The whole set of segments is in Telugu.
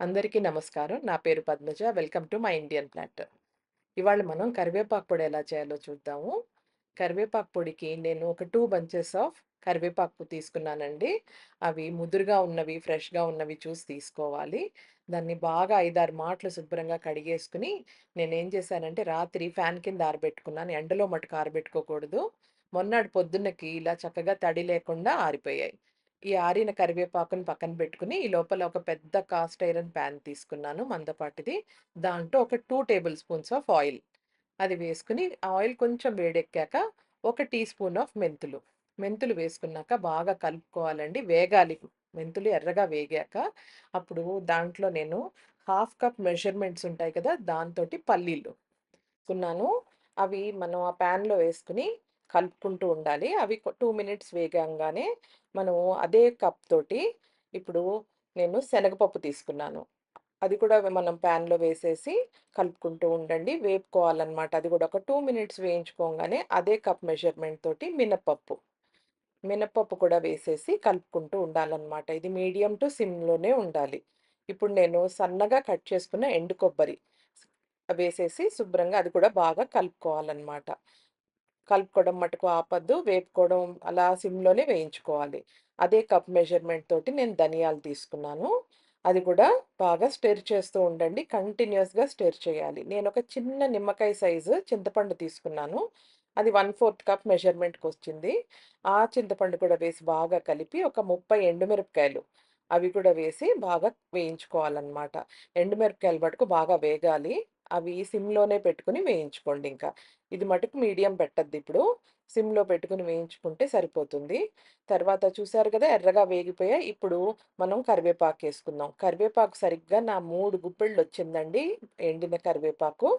అందరికీ నమస్కారం. నా పేరు Padmaja. Welcome to my Indian plot. ఇవాళ మనం కరివేపాకు పొడి ఎలా చేయాలో చూద్దాము. కరివేపాకు పొడికి నేను ఒక 2 బంచెస్ ఆఫ్ కరివేపాకు తీసుకున్నానండి. అవి ముదురుగా ఉన్నవి, ఫ్రెష్‌గా ఉన్నవి చూసి తీసుకోవాలి. దాన్ని బాగా 5, 6 మాట్లు శుభ్రంగా కడిగేసుకొని, నేనేం చేశానంటే రాత్రి ఫ్యాన్ కింద ఆరబెట్టుకున్నాను. ఎండలో మటుకు ఆరబెట్టుకోకూడదు. మొన్నటి పొద్దున్నకి ఇలా చక్కగా తడి లేకుండా ఆరిపోయాయి. ఈ ఆరిన కరివేపాకుని పక్కన పెట్టుకొని, ఈ లోపల ఒక పెద్ద కాస్ట్ ఐరన్ పాన్ తీసుకున్నాను మందపాటిది. దాంట్లో ఒక 2 టేబుల్ స్పూన్స్ ఆఫ్ ఆయిల్. అది వేసుకొని, ఆ ఆయిల్ కొంచెం వేడెక్కాక ఒక టీ స్పూన్ ఆఫ్ మెంతులు. మెంతులు వేసుకున్నాక బాగా కలుపుకోవాలండి. వేగాలి. మెంతులు ఎర్రగా వేగాక, అప్పుడు దాంట్లో నేను హాఫ్ కప్ మెజర్‌మెంట్స్ ఉంటాయి కదా! దాంతోటి పల్లీలు కున్నాను. అవి మనం ఆ పాన్‌లో వేసుకొని కలుపుకుంటూ ఉండాలి. అవి 2 మినిట్స్ వేగంగానే మనము అదే కప్ తోటి ఇప్పుడు నేను శనగపప్పు తీసుకున్నాను. అది కూడా మనం పాన్‌లో వేసేసి కలుపుకుంటూ ఉండండి. వేపుకోవాలనమాట. అది కూడా ఒక 2 మినిట్స్ వేయించుకోంగానే అదే కప్ మెజర్‌మెంట్ తోటి మినపప్పు. మినపప్పు కూడా వేసేసి కలుపుకుంటూ ఉండాలనమాట. ఇది మీడియం టు సిమ్‌లోనే ఉండాలి. ఇప్పుడు నేను సన్నగా కట్ చేసుకున్న ఎండు కొబ్బరి వేసేసి శుభ్రంగా అది కూడా బాగా కలుపుకోవాలనమాట. కలుపుకోవడం మటుకు ఆపొద్దు. వేపుకోవడం అలా సిమ్‌లోనే వేయించుకోవాలి. అదే కప్ మెజర్‌మెంట్ తోటి నేను ధనియాలు తీసుకున్నాను. అది కూడా బాగా స్టిర్ చేస్తూ ఉండండి. కంటిన్యూయస్‌గా స్టిర్ చేయాలి. నేనొక చిన్న నిమ్మకాయ సైజు చింతపండు తీసుకున్నాను. అది 1/4 కప్ మెజర్‌మెంట్‌కొచ్చింది. ఆ చింతపండు కూడా వేసి బాగా కలిపి ఒక 30 ఎండుమిరపకాయలు అవి కూడా వేసి బాగా వేయించుకోవాలనమాట. ఎండుమిరపకాయలు మటుకు బాగా వేగాలి. అవి సిమ్‌లోనే పెట్టుకొని వేయించుకోండింక. ఇది మటుకు మీడియం పెట్టొద్దిప్పుడు. సిమ్‌లో పెట్టుకొని వేయించుకుంటే సరిపోతుంది. తర్వాత చూసారు కదా! ఎర్రగా వేగిపోయాయి. ఇప్పుడు మనం కరివేపాకేసుకుందాం. కరివేపాకు సరిగ్గా నా 3 గుప్పెళ్ళొచ్చిందండి ఎండిన కరివేపాకు.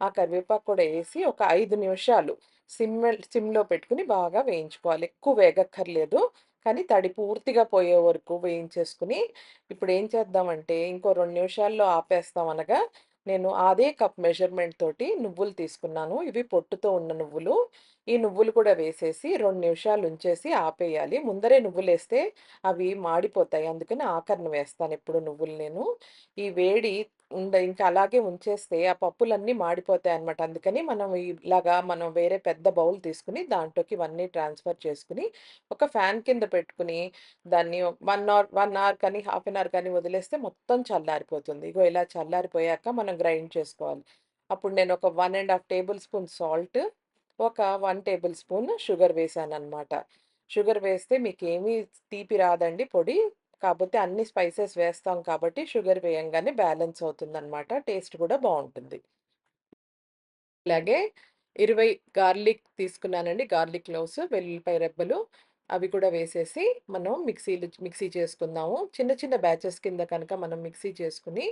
ఆ కరివేపాకు కూడా ఏసి ఒక 5 నిమిషాలు సిమ్‌లో పెట్టుకొని బాగా వేయించుకోవాలి. ఎక్కువ వేగక్కర్లేదు. కానీ తడి పూర్తిగా పోయే వరకు వేయించేసుకొని, ఇప్పుడేం చేద్దామంటే ఇంకో 2 నిమిషాల్లో ఆపేస్తాం అనగా నేను అదే కప్ మెజర్‌మెంట్ తోటి నువ్వులు తీసుకున్నాను. ఇవి పొట్టుతో ఉన్న నువ్వులు. ఈ నువ్వులు కూడా వేసేసి 2 నిమిషాలు ఉంచేసి ఆపేయాలి. ముందరే నువ్వులేస్తే అవి మాడిపోతాయి. అందుకని ఆఖరిన వేస్తానెప్పుడు నువ్వులు నేను. ఈ వేడి ఇంకా అలాగే ఉంచేస్తే ఆ పప్పులన్నీ మాడిపోతాయన్నమాట. అందుకని మనం ఇలాగా మనం వేరే పెద్ద బౌల్ తీసుకొని దాంట్లోకి ఇవన్నీ ట్రాన్స్‌ఫర్ చేసుకొని, ఒక ఫ్యాన్ కింద పెట్టుకొని దాన్ని 1 అవర్ కానీ, హాఫ్ అన్ అవర్ కానీ వదిలేస్తే మొత్తం చల్లారిపోతుంది. ఇగో ఇలా చల్లారిపోయాక మనం గ్రైండ్ చేసుకోవాలి. అప్పుడు నేను ఒక 1 ½ టేబుల్ స్పూన్ సాల్ట్, ఒక 1 టేబుల్ స్పూన్ షుగర్ వేశాననమాట. షుగర్ వేస్తే మీకేమీ తీపి రాదండి పొడి. కాపోతే అన్ని స్పైసెస్ వేస్తాం కాబట్టి షుగర్ వేయంగానే బ్యాలెన్స్ అవుతుందనమాట. టేస్ట్ కూడా బావుంటుంది. ఇలాగే 20 గార్లిక్ తీసుకున్నానండి. గార్లిక్ క్లోవ్స్, వెల్లుల్లిపాయ రెబ్బలు అవి కూడా వేసేసి మనం మిక్సీ చేసుకుందాము. చిన్న చిన్న బ్యాచెస్ కింద కనుక మనం మిక్సీ చేసుకొని,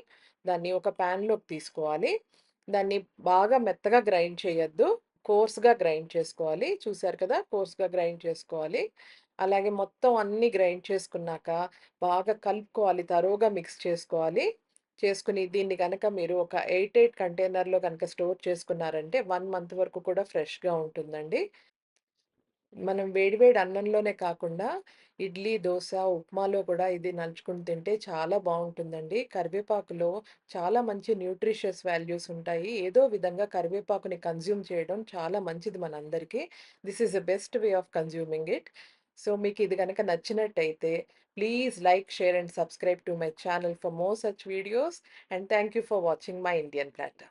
దాన్ని ఒక ప్యాన్‌లోకి తీసుకోవాలి. దాన్ని బాగా మెత్తగా గ్రైండ్ చేయొద్దు. కోర్స్‌గా గ్రైండ్ చేసుకోవాలి. చూసారు కదా! కోర్స్‌గా గ్రైండ్ చేసుకోవాలి. అలాగే మొత్తం అన్నీ గ్రైండ్ చేసుకున్నాక బాగా కలుపుకోవాలి. తరోగా మిక్స్ చేసుకొని దీన్ని గనక మీరు ఒక ఎయిర్ కంటైనర్‌లో గనక స్టోర్ చేసుకున్నారంటే 1 మంత్ వరకు కూడా ఫ్రెష్‌గా ఉంటుందండి. మనం వేడి వేడి అన్నంలోనే కాకుండా ఇడ్లీ, దోస, ఉప్మాలో కూడా ఇది నంచుకొని తింటే చాలా బావుంటుందండి. కరివేపాకులో చాలా మంచి న్యూట్రిషియస్ వాల్యూస్ ఉంటాయి. ఏదో విధంగా కరివేపాకుని కన్జ్యూమ్ చేయడం చాలా మంచిది మనందరికీ. This is the best way of consuming it. So, మీకిది గనక నచ్చినట్టయితే please like, share and subscribe to my channel for more such videos. And thank you for watching my Indian Platter.